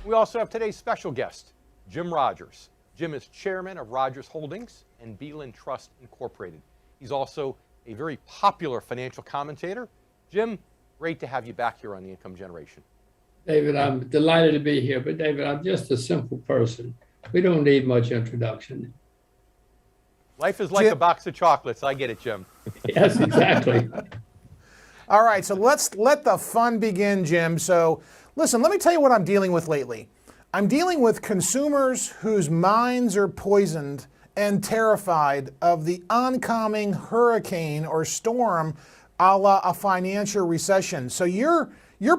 We also have today's special guest, Jim Rogers. Jim is chairman of Rogers Holdings and Beeland Trust Incorporated. He's also a very popular financial commentator. Jim, great to have you back here on The Income Generation. David, I'm delighted to be here, but David, I'm just a simple person. We don't need much introduction. Life is like a box of chocolates. I get it, Jim. Yes, exactly. All right, so let's let the fun begin, Jim. So listen, let me tell you what I'm dealing with lately. I'm dealing with consumers whose minds are poisoned and terrified of the oncoming hurricane or storm a la a financial recession. So your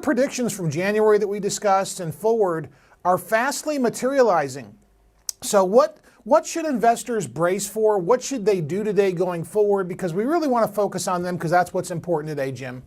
predictions from January that we discussed and forward are fastly materializing. So what should investors brace for? What should they do today going forward? Because we really want to focus on them because that's what's important today, Jim.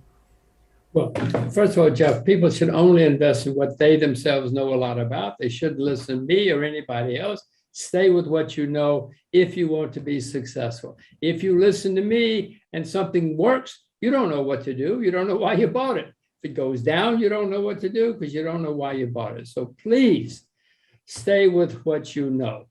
Well, first of all, Jeff, people should only invest in what they themselves know a lot about. They shouldn't listen to me or anybody else. Stay with what you know if you want to be successful. If you listen to me and something works, you don't know what to do. You don't know why you bought it. If it goes down, you don't know what to do because you don't know why you bought it. So please stay with what you know.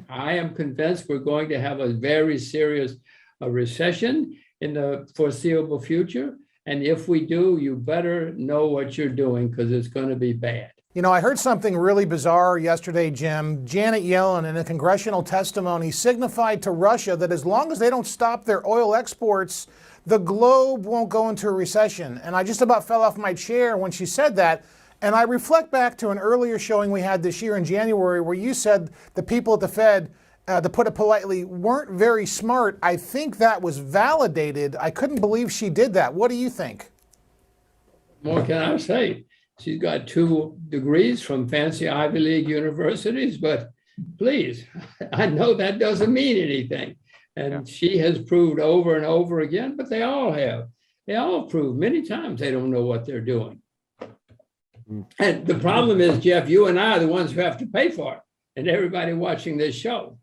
I am convinced we're going to have a very serious recession in the foreseeable future. And if we do, you better know what you're doing because it's going to be bad. You know, I heard something really bizarre yesterday, Jim. Janet Yellen, in a congressional testimony, signified to Russia that as long as they don't stop their oil exports, the globe won't go into a recession. And I just about fell off my chair when she said that. And I reflect back to an earlier showing we had this year in January where you said the people at the Fed, to put it politely, weren't very smart. I think that was validated. I couldn't believe she did that. What do you think? What can I say? She's got 2 degrees from fancy Ivy League universities, but please, I know that doesn't mean anything. And she has proved over and over again, but they all have. They all proved many times they don't know what they're doing. And the problem is, Jeff, you and I are the ones who have to pay for it, and everybody watching this show.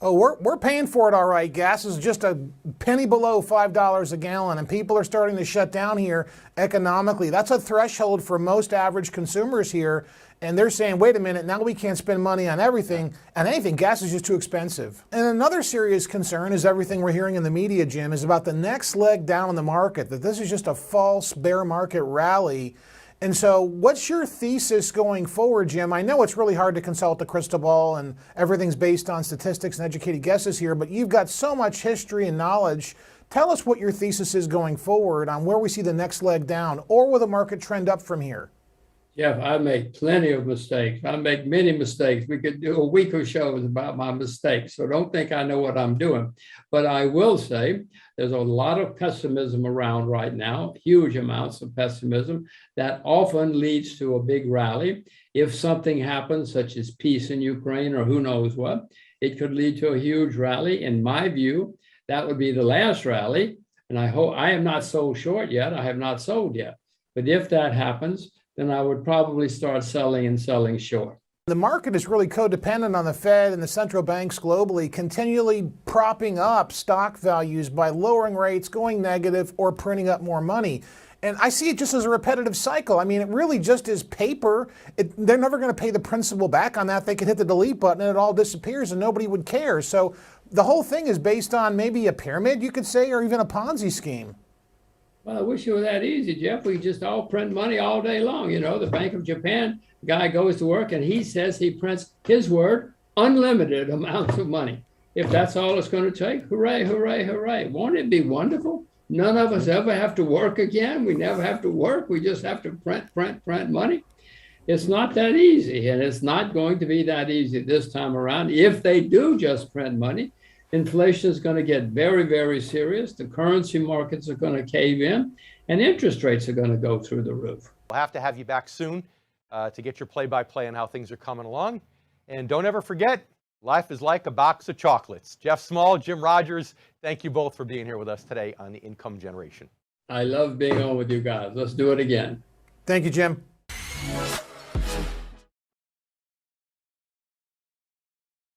Oh, we're paying for it all right. Gas is just a penny below $5 a gallon, and people are starting to shut down here economically. That's a threshold for most average consumers here, and they're saying, wait a minute, now we can't spend money on everything, and anything. Gas is just too expensive. And another serious concern is everything we're hearing in the media, Jim, is about the next leg down in the market, that this is just a false bear market rally. And so what's your thesis going forward, Jim? I know it's really hard to consult the crystal ball and everything's based on statistics and educated guesses here, but you've got so much history and knowledge. Tell us what your thesis is going forward on where we see the next leg down, or will the market trend up from here? Jeff, I make plenty of mistakes. I make many mistakes. We could do a week of shows about my mistakes. So don't think I know what I'm doing. But I will say there's a lot of pessimism around right now, huge amounts of pessimism that often leads to a big rally. If something happens, such as peace in Ukraine or who knows what, it could lead to a huge rally. In my view, that would be the last rally. And I hope I am not sold short yet. I have not sold yet. But if that happens, then I would probably start selling and selling short. The market is really codependent on the Fed and the central banks globally continually propping up stock values by lowering rates, going negative, or printing up more money. And I see it just as a repetitive cycle. I mean, it really just is paper. They're never going to pay the principal back on that. They could hit the delete button and it all disappears and nobody would care. So the whole thing is based on maybe a pyramid, you could say, or even a Ponzi scheme. Well, I wish it were that easy, Jeff. We just all print money all day long. You know, the Bank of Japan guy goes to work and he says he prints, his word, unlimited amounts of money. If that's all it's going to take, hooray, hooray, hooray. Won't it be wonderful? None of us ever have to work again. We never have to work. We just have to print money. It's not that easy, and it's not going to be that easy this time around. If they do just print money, inflation is going to get very, very serious. The currency markets are going to cave in, and interest rates are going to go through the roof. We'll have to have you back soon to get your play-by-play on how things are coming along. And don't ever forget, life is like a box of chocolates. Jeff Small, Jim Rogers, thank you both for being here with us today on The Income Generation. I love being on with you guys. Let's do it again. Thank you, Jim.